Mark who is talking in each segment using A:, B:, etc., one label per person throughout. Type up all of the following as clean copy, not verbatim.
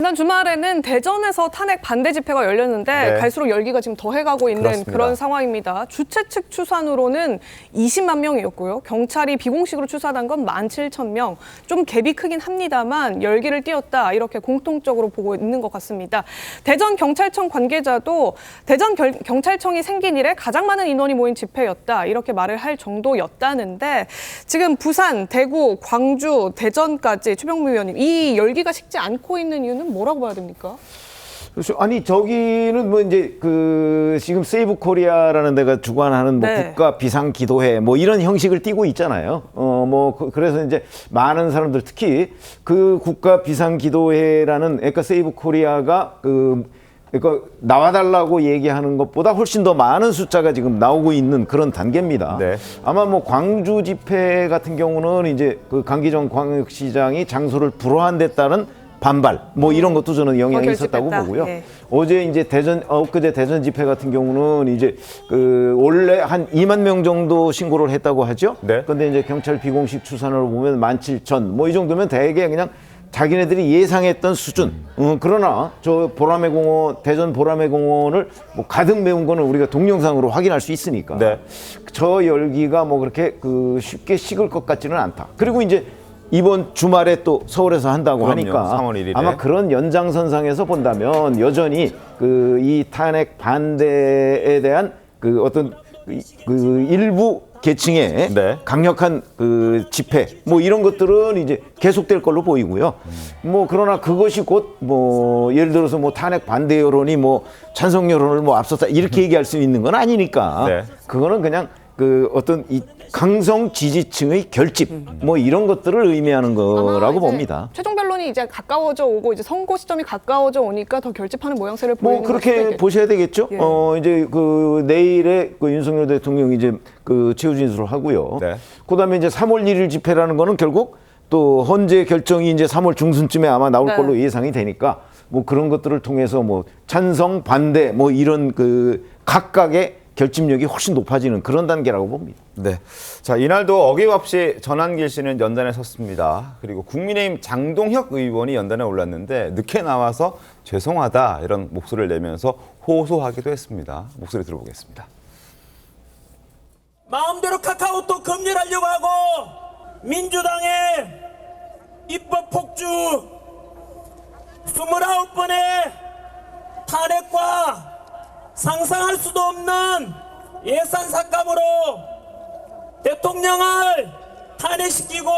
A: 지난 주말에는 대전에서 탄핵 반대 집회가 열렸는데
B: 네.
A: 갈수록 열기가 지금 더해가고 있는
B: 그렇습니다.
A: 그런 상황입니다. 주최 측 추산으로는 20만 명이었고요. 경찰이 비공식으로 추산한 건 17,000명. 좀 갭이 크긴 합니다만 열기를 띄웠다 이렇게 공통적으로 보고 있는 것 같습니다. 대전 경찰청 관계자도 대전 경찰청이 생긴 이래 가장 많은 인원이 모인 집회였다 이렇게 말을 할 정도였다는데 지금 부산, 대구, 광주, 대전까지 최병무 의원님 이 열기가 식지 않고 있는 이유는 뭐라고 봐야 됩니까?
C: 그렇죠. 아니 저기는 뭐 이제 그 지금 세이브 코리아라는 데가 주관하는 뭐
A: 네.
C: 국가 비상 기도회 뭐 이런 형식을 띠고 있잖아요. 그래서 이제 많은 사람들 특히 그 국가 비상 기도회라는 그러니까 세이브 코리아가 그러니까 나와달라고 얘기하는 것보다 훨씬 더 많은 숫자가 지금 나오고 있는 그런 단계입니다.
B: 네.
C: 아마 뭐 광주 집회 같은 경우는 이제 그 강기정 광역시장이 장소를 불허한 데 따른 반발 뭐 이런 것도 저는 영향이 있었다고 보고요.
A: 예.
C: 어제 이제 엊그제 대전 집회 같은 경우는 이제 원래 한 2만 명 정도 신고를 했다고 하죠.
B: 네.
C: 근데 이제 경찰 비공식 추산으로 보면 17,000 뭐 이 정도면 대개 그냥 자기네들이 예상했던 수준. 그러나 저 대전 보라매 공원을 뭐 가득 메운 거는 우리가 동영상으로 확인할 수 있으니까.
B: 네.
C: 저 열기가 뭐 그렇게 쉽게 식을 것 같지는 않다. 그리고 이제 이번 주말에 또 서울에서 한다고
B: 그럼요.
C: 하니까
B: 3월 1일에.
C: 아마 그런 연장선상에서 본다면 여전히 이 탄핵 반대에 대한 어떤 일부 계층의
B: 네.
C: 강력한 집회 뭐 이런 것들은 이제 계속될 걸로 보이고요. 뭐 그러나 그것이 곧 뭐 예를 들어서 뭐 탄핵 반대 여론이 뭐 찬성 여론을 뭐 앞섰다 이렇게 얘기할 수 있는 건 아니니까
B: 네.
C: 그거는 그냥 어떤 이 강성 지지층의 결집 뭐 이런 것들을 의미하는 거라고 봅니다.
A: 최종 변론이 이제 가까워져 오고 이제 선고 시점이 가까워져 오니까 더 결집하는 모양새를 보이는
C: 뭐 그렇게 보셔야 되겠죠.
A: 예.
C: 이제 내일에 윤석열 대통령이 이제 최후 진술을 하고요.
B: 네.
C: 그다음에 이제 3월 1일 집회라는 거는 결국 또 헌재 결정이 이제 3월 중순쯤에 아마 나올
A: 네.
C: 걸로 예상이 되니까 뭐 그런 것들을 통해서 뭐 찬성 반대 뭐 이런 각각의 결집력이 훨씬 높아지는 그런 단계라고 봅니다.
B: 네. 자, 이날도 어김없이 전한길 씨는 연단에 섰습니다. 그리고 국민의힘 장동혁 의원이 연단에 올랐는데 늦게 나와서 죄송하다 이런 목소리를 내면서 호소하기도 했습니다. 목소리 들어보겠습니다.
D: 마음대로 카카오톡 검열하려고 하고 민주당의 입법 폭주 29번의 탄핵과 상상할 수도 없는 예산 삭감으로 대통령을 탄핵시키고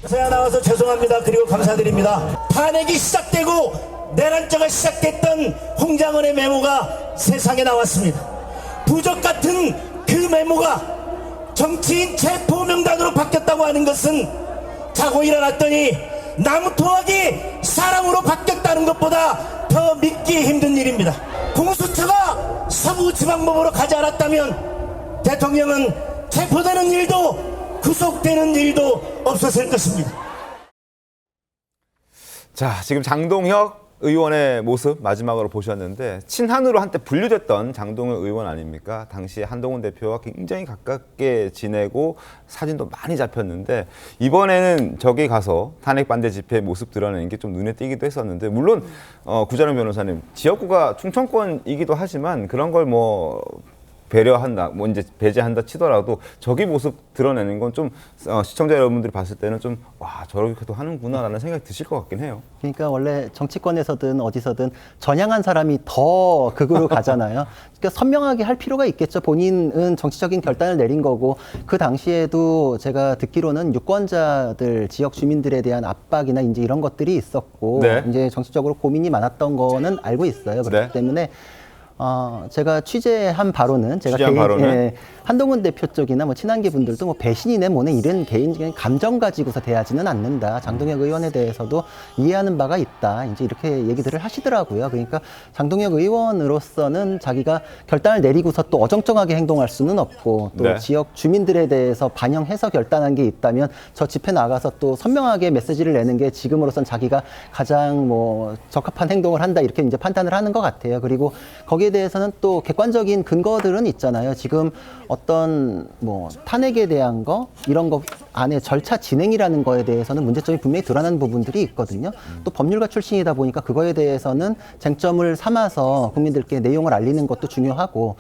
D: 제가 나와서 죄송합니다. 그리고 감사드립니다. 탄핵이 시작되고 내란죄가 시작됐던 홍장원의 메모가 세상에 나왔습니다. 부적 같은 그 메모가 정치인 체포명단으로 바뀌었다고 하는 것은 자고 일어났더니 나무토막이 사람으로 바뀌었다는 것보다 더 믿기 힘든 일입니다. 공수처가 서부지방법으로 가지 않았다면 대통령은 체포되는 일도 구속되는 일도 없었을 것입니다.
B: 자, 지금 장동혁 의원의 모습 마지막으로 보셨는데 친한으로 한때 분류됐던 장동혁 의원 아닙니까? 당시 한동훈 대표와 굉장히 가깝게 지내고 사진도 많이 잡혔는데 이번에는 저기 가서 탄핵 반대 집회 모습 드러내는 게 좀 눈에 띄기도 했었는데 물론 구자룡 변호사님 지역구가 충청권이기도 하지만 그런 걸 뭐 배려한다, 뭐 이제 배제한다 치더라도 저기 모습 드러내는 건 좀 시청자 여러분들이 봤을 때는 좀 와 저렇게도 하는구나라는 생각이 드실 것 같긴 해요.
E: 그러니까 원래 정치권에서든 어디서든 전향한 사람이 더 극으로 가잖아요. 그러니까 선명하게 할 필요가 있겠죠. 본인은 정치적인 결단을 내린 거고 그 당시에도 제가 듣기로는 유권자들, 지역 주민들에 대한 압박이나 이제 이런 것들이 있었고
B: 네.
E: 이제 정치적으로 고민이 많았던 거는 알고 있어요. 그렇기
B: 네.
E: 때문에. 제가 취재한 바로는 한동훈 대표 쪽이나 뭐 친한계 분들도 뭐 배신이네 뭐네 이런 개인적인 감정 가지고서 대하지는 않는다. 장동혁 의원에 대해서도 이해하는 바가 있다. 이제 이렇게 얘기들을 하시더라고요. 그러니까 장동혁 의원으로서는 자기가 결단을 내리고서 또 어정쩡하게 행동할 수는 없고 또
B: 네.
E: 지역 주민들에 대해서 반영해서 결단한 게 있다면 저 집회 나가서 또 선명하게 메시지를 내는 게 지금으로선 자기가 가장 뭐 적합한 행동을 한다 이렇게 이제 판단을 하는 것 같아요. 그리고 거기에 거기에 대해서는 또 객관적인 근거들은 있잖아요. 지금 어떤 뭐 탄핵에 대한 거 이런 거 안에 절차 진행이라는 거에 대해서는 문제점이 분명히 드러나는 부분들이 있거든요. 또 법률가 출신이다 보니까 그거에 대해서는 쟁점을 삼아서 국민들께 내용을 알리는 것도 중요하고,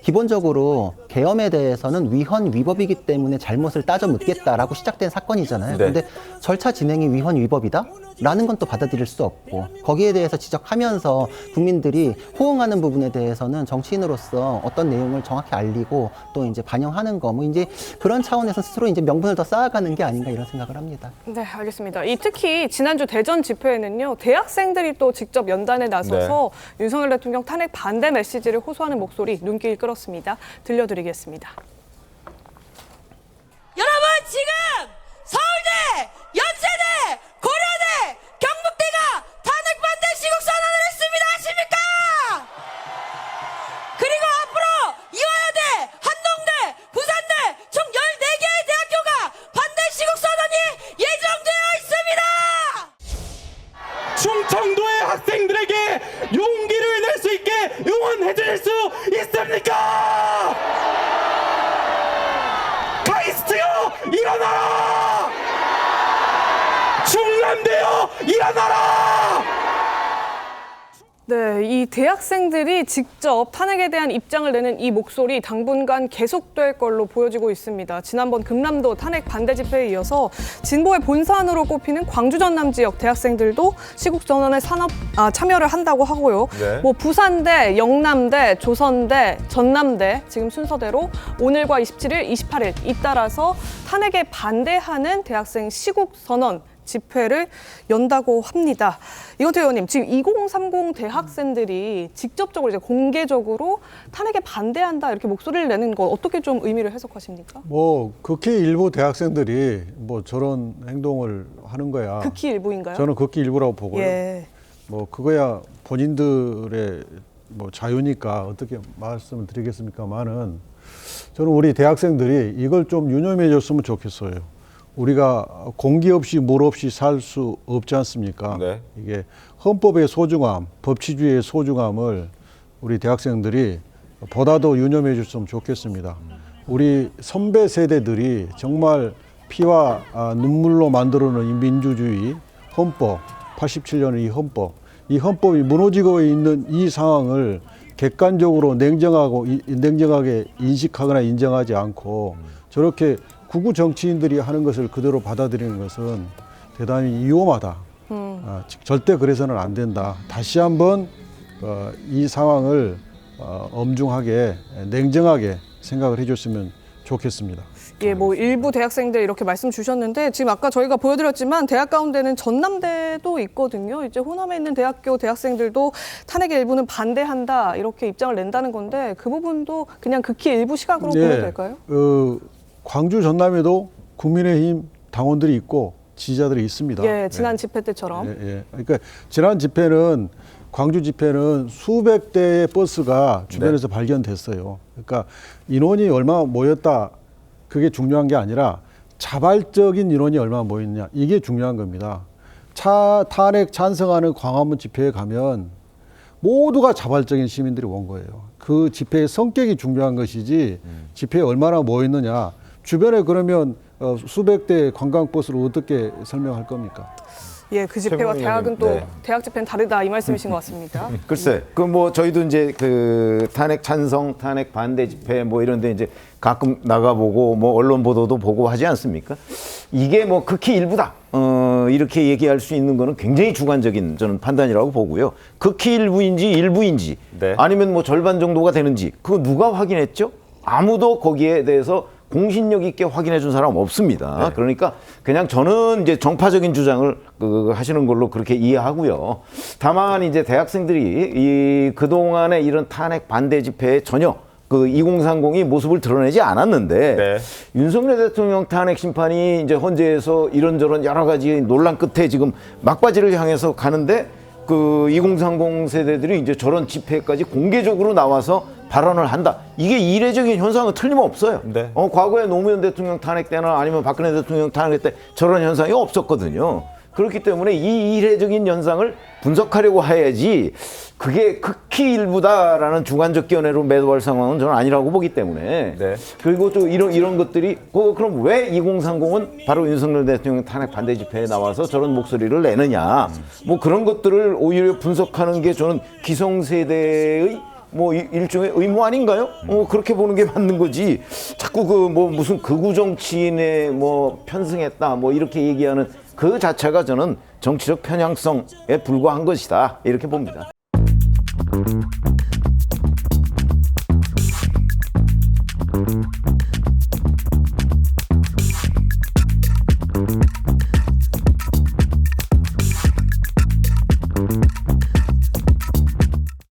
E: 기본적으로 계엄에 대해서는 위헌 위법이기 때문에 잘못을 따져 묻겠다라고 시작된 사건이잖아요.
B: 네.
E: 그런데 절차 진행이 위헌 위법이다? 라는 건 또 받아들일 수 없고, 거기에 대해서 지적하면서 국민들이 호응하는 부분에 대해서는 정치인으로서 어떤 내용을 정확히 알리고 또 이제 반영하는 거, 뭐 이제 그런 차원에서 스스로 이제 명분을 더 쌓아가는 게 아닌가 이런 생각을 합니다.
A: 네, 알겠습니다. 특히 지난주 대전 집회에는요, 대학생들이 또 직접 연단에 나서서 윤석열 대통령 탄핵 반대 메시지를 호소하는 목소리 눈길 끌었습니다. 들려드리겠습니다.
F: 여러분, 지금 서울대, 연세대, 고려대, 경북대가 탄핵 반대 시국 선언을 했습니다. 아십니까? 그리고 앞으로 이화여대, 한동대, 부산대 총 14개의 대학교가 반대 시국 선언이 예정되어 있습니다.
G: 충청도의 학생들에게 용기를 낼 수 있게 응원해 주실 수 있습니까? 카이스트요, 일어나라! 충남대요, 일어나라!
A: 네, 이 대학생들이 직접 탄핵에 대한 입장을 내는 이 목소리 당분간 계속될 걸로 보여지고 있습니다. 지난번 금남도 탄핵 반대 집회에 이어서 진보의 본산으로 꼽히는 광주 전남 지역 대학생들도 시국선언에 참여를 한다고 하고요.
B: 네.
A: 뭐 부산대, 영남대, 조선대, 전남대 지금 순서대로 오늘과 27일, 28일 잇따라서 탄핵에 반대하는 대학생 시국선언 집회를 연다고 합니다. 이건태 의원님, 지금 2030 대학생들이 직접적으로 이제 공개적으로 탄핵에 반대한다 이렇게 목소리를 내는 거 어떻게 좀 의미를 해석하십니까?
H: 뭐 극히 일부 대학생들이 뭐 저런 행동을 하는 거야.
A: 극히 일부인가요?
H: 저는 극히 일부라고 보고요.
A: 예.
H: 뭐 그거야 본인들의 뭐 자유니까 어떻게 말씀을 드리겠습니까만은 저는 우리 대학생들이 이걸 좀 유념해 줬으면 좋겠어요. 우리가 공기 없이 물 없이 살 수 없지 않습니까?
B: 네.
H: 이게 헌법의 소중함, 법치주의의 소중함을 우리 대학생들이 보다 더 유념해 줬으면 좋겠습니다. 우리 선배 세대들이 정말 피와 눈물로 만들어놓은 이 민주주의 헌법, 87년의 이 헌법이 무너지고 있는 이 상황을 객관적으로 냉정하게 인식하거나 인정하지 않고 저렇게 구구 정치인들이 하는 것을 그대로 받아들이는 것은 대단히 위험하다. 절대 그래서는 안 된다. 다시 한번 이 상황을 엄중하게 냉정하게 생각을 해줬으면 좋겠습니다.
A: 예, 뭐 일부 대학생들 이렇게 말씀 주셨는데 지금 아까 저희가 보여드렸지만 대학 가운데는 전남대도 있거든요. 이제 호남에 있는 대학교 대학생들도 탄핵의 일부는 반대한다 이렇게 입장을 낸다는 건데 그 부분도 그냥 극히 일부 시각으로 보면 될까요?
H: 광주 전남에도 국민의힘 당원들이 있고 지지자들이 있습니다.
A: 예, 지난 집회 때처럼.
H: 예. 그러니까 지난 집회는 광주 집회는 수백 대의 버스가 주변에서 발견됐어요. 그러니까 인원이 얼마나 모였다 그게 중요한 게 아니라 자발적인 인원이 얼마나 모였냐 이게 중요한 겁니다. 탄핵 찬성하는 광화문 집회에 가면 모두가 자발적인 시민들이 온 거예요. 그 집회의 성격이 중요한 것이지 집회에 얼마나 모였느냐. 주변에 그러면 수백 대 관광버스를 어떻게 설명할 겁니까?
A: 예, 그 집회와
B: 최고위원님,
A: 대학은 또
B: 네.
A: 대학 집회는 다르다 이 말씀이신 것 같습니다.
C: 글쎄, 그 뭐 저희도 이제 그 탄핵 찬성, 탄핵 반대 집회 뭐 이런데 이제 가끔 나가보고 뭐 언론 보도도 보고 하지 않습니까? 이게 뭐 극히 일부다. 이렇게 얘기할 수 있는 거는 굉장히 주관적인 저는 판단이라고 보고요. 극히 일부인지
B: 네.
C: 아니면 뭐 절반 정도가 되는지 그거 누가 확인했죠? 아무도 거기에 대해서 공신력 있게 확인해 준 사람 없습니다. 그러니까 그냥 저는 이제 정파적인 주장을 하시는 걸로 그렇게 이해하고요. 다만 이제 대학생들이 그동안의 이런 탄핵 반대 집회에 전혀 그 2030이 모습을 드러내지 않았는데
B: 네.
C: 윤석열 대통령 탄핵 심판이 이제 헌재에서 이런저런 여러 가지 논란 끝에 지금 막바지를 향해서 가는데 그 2030 세대들이 이제 저런 집회까지 공개적으로 나와서 발언을 한다. 이게 이례적인 현상은 틀림없어요.
B: 네.
C: 과거에 노무현 대통령 탄핵 때나 아니면 박근혜 대통령 탄핵 때 저런 현상이 없었거든요. 그렇기 때문에 이 이례적인 현상을 분석하려고 해야지 그게 극히 일부다라는 주관적 견해로 매도할 상황은 저는 아니라고 보기 때문에
B: 네.
C: 그리고 또 이런 것들이 그럼 왜 2030은 바로 윤석열 대통령 탄핵 반대 집회에 나와서 저런 목소리를 내느냐 뭐 그런 것들을 오히려 분석하는 게 저는 기성세대의 뭐 일종의 의무 아닌가요? 그렇게 보는 게 맞는 거지. 자꾸 그 뭐 무슨 극우 정치인에 뭐 편승했다 뭐 이렇게 얘기하는 그 자체가 저는 정치적 편향성에 불과한 것이다 이렇게 봅니다.